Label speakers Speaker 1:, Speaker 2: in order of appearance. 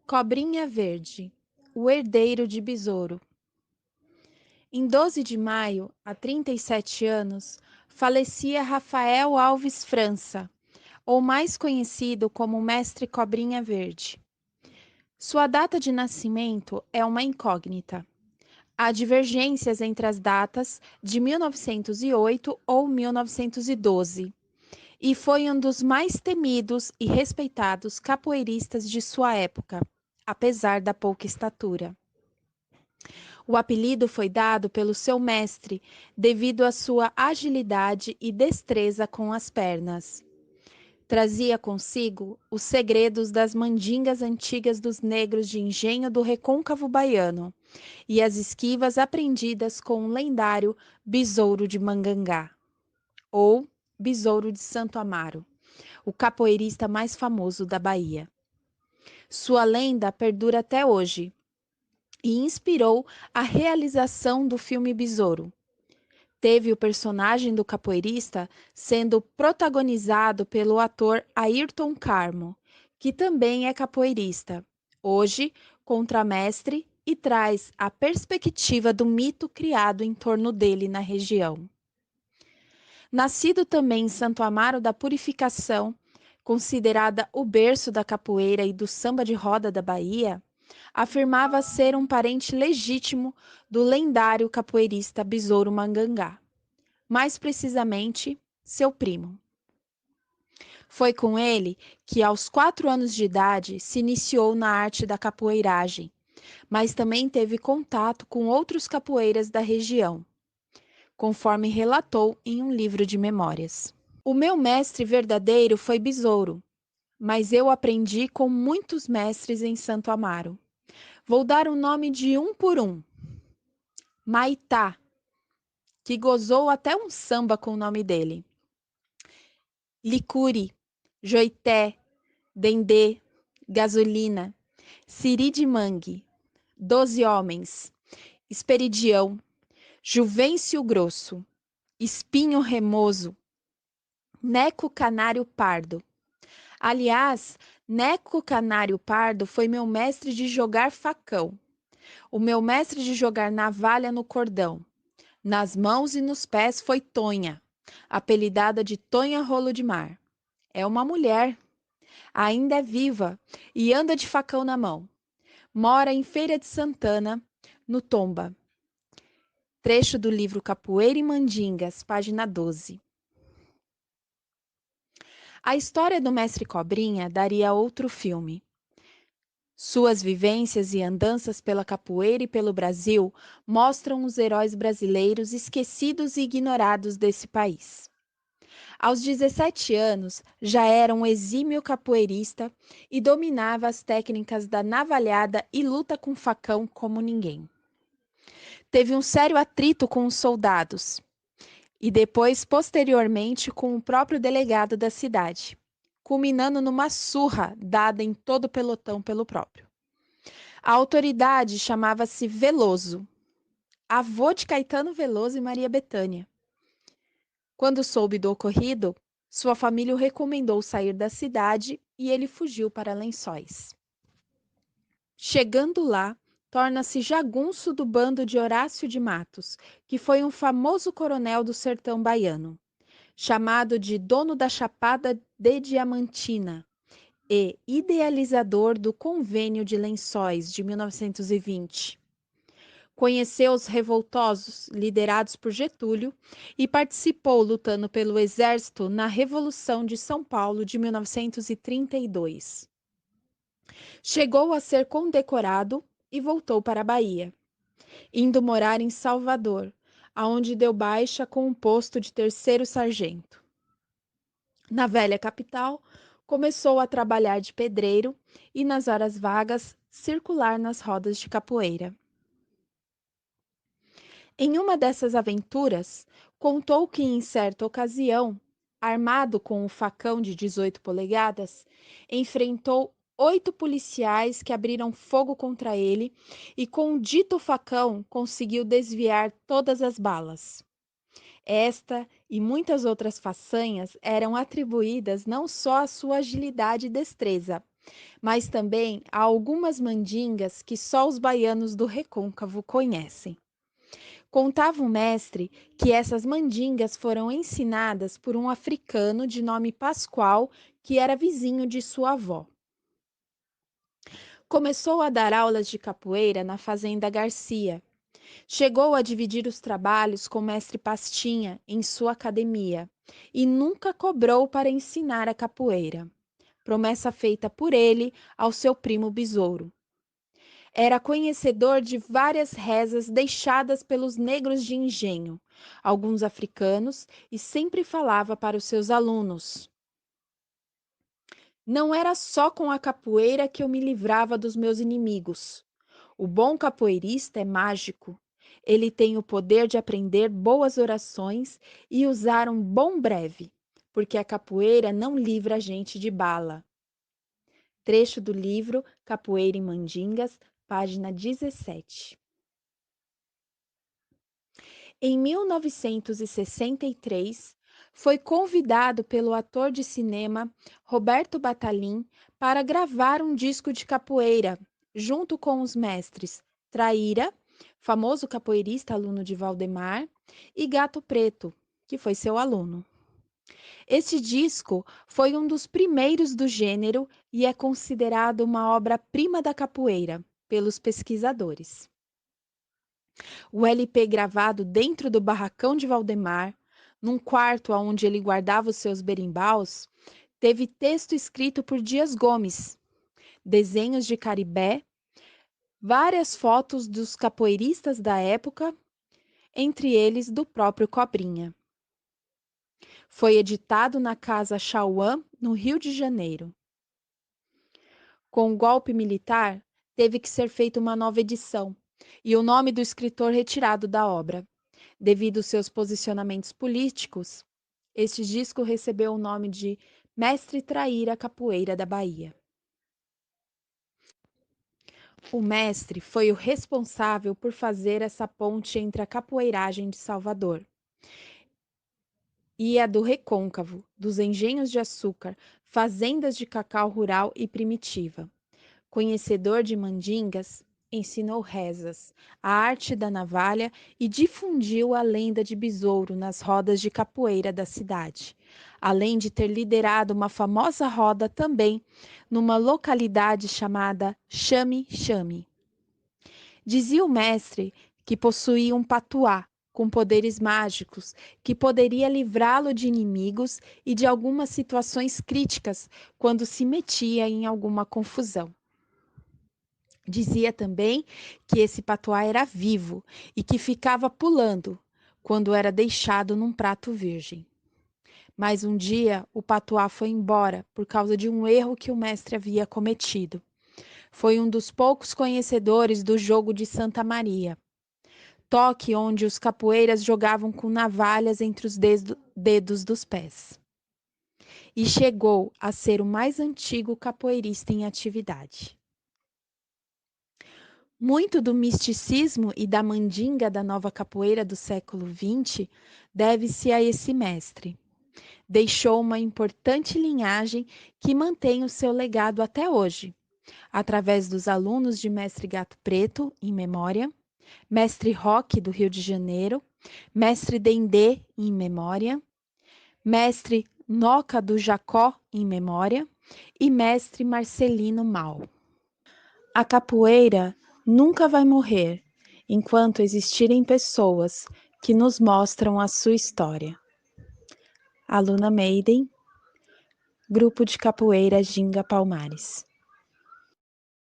Speaker 1: Cobrinha Verde, o herdeiro de Besouro. Em 12 de maio, há 37 anos, falecia Rafael Alves França, ou mais conhecido como Mestre Cobrinha Verde. Sua data de nascimento é uma incógnita. Há divergências entre as datas de 1908 ou 1912, e foi um dos mais temidos e respeitados capoeiristas de sua época, apesar da pouca estatura. O apelido foi dado pelo seu mestre devido à sua agilidade e destreza com as pernas. Trazia consigo os segredos das mandingas antigas dos negros de engenho do recôncavo baiano e as esquivas aprendidas com o lendário Besouro de Mangangá, ou Besouro de Santo Amaro, o capoeirista mais famoso da Bahia. Sua lenda perdura até hoje e inspirou a realização do filme Besouro. Teve o personagem do capoeirista sendo protagonizado pelo ator Ayrton Carmo, que também é capoeirista, hoje contramestre e traz a perspectiva do mito criado em torno dele na região. Nascido também em Santo Amaro da Purificação, considerada o berço da capoeira e do samba de roda da Bahia, afirmava ser um parente legítimo do lendário capoeirista Besouro Mangangá, mais precisamente, seu primo. Foi com ele que, aos 4 anos de idade, se iniciou na arte da capoeiragem, mas também teve contato com outros capoeiras da região, conforme relatou em um livro de memórias. O meu mestre verdadeiro foi Besouro, mas eu aprendi com muitos mestres em Santo Amaro. Vou dar o nome de um por um. Maitá, que gozou até um samba com o nome dele. Licuri, Joité, Dendê, Gasolina, Siri de Mangue, 12 Homens, Esperidião, Juvencio Grosso, Espinho Remoso, Neco Canário Pardo. Aliás, Neco Canário Pardo foi meu mestre de jogar facão, o meu mestre de jogar navalha no cordão. Nas mãos e nos pés foi Tonha, apelidada de Tonha Rolo de Mar. É uma mulher, ainda é viva e anda de facão na mão. Mora em Feira de Santana, no Tomba. Trecho do livro Capoeira e Mandingas, página 12. A história do Mestre Cobrinha daria outro filme. Suas vivências e andanças pela capoeira e pelo Brasil mostram os heróis brasileiros esquecidos e ignorados desse país. Aos 17 anos, já era um exímio capoeirista e dominava as técnicas da navalhada e luta com facão como ninguém. Teve um sério atrito com os soldados e depois, posteriormente, com o próprio delegado da cidade, culminando numa surra dada em todo o pelotão pelo próprio. A autoridade chamava-se Veloso, avô de Caetano Veloso e Maria Bethânia. Quando soube do ocorrido, sua família o recomendou sair da cidade e ele fugiu para Lençóis. Chegando lá, torna-se jagunço do bando de Horácio de Matos, que foi um famoso coronel do sertão baiano, chamado de dono da Chapada de Diamantina e idealizador do Convênio de Lençóis de 1920. Conheceu os revoltosos liderados por Getúlio e participou lutando pelo Exército na Revolução de São Paulo de 1932. Chegou a ser condecorado e voltou para a Bahia, indo morar em Salvador, aonde deu baixa com o posto de terceiro sargento. Na velha capital, começou a trabalhar de pedreiro e, nas horas vagas, circular nas rodas de capoeira. Em uma dessas aventuras, contou que em certa ocasião, armado com um facão de 18 polegadas, enfrentou 8 policiais que abriram fogo contra ele e com o dito facão conseguiu desviar todas as balas. Esta e muitas outras façanhas eram atribuídas não só à sua agilidade e destreza, mas também há algumas mandingas que só os baianos do Recôncavo conhecem. Contava o mestre que essas mandingas foram ensinadas por um africano de nome Pascoal, que era vizinho de sua avó. Começou a dar aulas de capoeira na Fazenda Garcia. Chegou a dividir os trabalhos com o mestre Pastinha em sua academia e nunca cobrou para ensinar a capoeira. Promessa feita por ele ao seu primo Besouro. Era conhecedor de várias rezas deixadas pelos negros de engenho, alguns africanos, e sempre falava para os seus alunos: Não era só com a capoeira que eu me livrava dos meus inimigos. O bom capoeirista é mágico. Ele tem o poder de aprender boas orações e usar um bom breve, porque a capoeira não livra a gente de bala. Trecho do livro Capoeira em Mandingas, página 17. Em 1963, foi convidado pelo ator de cinema Roberto Batalin para gravar um disco de capoeira, junto com os mestres Traíra, famoso capoeirista aluno de Valdemar, e Gato Preto, que foi seu aluno. Este disco foi um dos primeiros do gênero e é considerado uma obra-prima da capoeira pelos pesquisadores. O LP gravado dentro do barracão de Valdemar, num quarto onde ele guardava os seus berimbaus, teve texto escrito por Dias Gomes, desenhos de Caribé, várias fotos dos capoeiristas da época, entre eles do próprio Cobrinha. Foi editado na Casa Chauã, no Rio de Janeiro. Com o golpe militar, teve que ser feita uma nova edição e o nome do escritor retirado da obra. Devido aos seus posicionamentos políticos, este disco recebeu o nome de Mestre Traíra Capoeira da Bahia. O mestre foi o responsável por fazer essa ponte entre a capoeiragem de Salvador e a do Recôncavo, dos engenhos de açúcar, fazendas de cacau rural e primitiva. Conhecedor de mandingas, ensinou rezas, a arte da navalha e difundiu a lenda de besouro nas rodas de capoeira da cidade, além de ter liderado uma famosa roda também numa localidade chamada Chame-Chame. Dizia o mestre que possuía um patuá com poderes mágicos que poderia livrá-lo de inimigos e de algumas situações críticas quando se metia em alguma confusão. Dizia também que esse patuá era vivo e que ficava pulando quando era deixado num prato virgem. Mas um dia o patuá foi embora por causa de um erro que o mestre havia cometido. Foi um dos poucos conhecedores do jogo de Santa Maria, toque onde os capoeiras jogavam com navalhas entre os dedos dos pés. E chegou a ser o mais antigo capoeirista em atividade. Muito do misticismo e da mandinga da nova capoeira do século XX deve-se a esse mestre. Deixou uma importante linhagem que mantém o seu legado até hoje, através dos alunos de Mestre Gato Preto, em memória, Mestre Roque, do Rio de Janeiro, Mestre Dendê, em memória, Mestre Noca do Jacó, em memória, e Mestre Marcelino Mal. A capoeira nunca vai morrer enquanto existirem pessoas que nos mostram a sua história. Aluna Maiden, Grupo de Capoeira Ginga Palmares.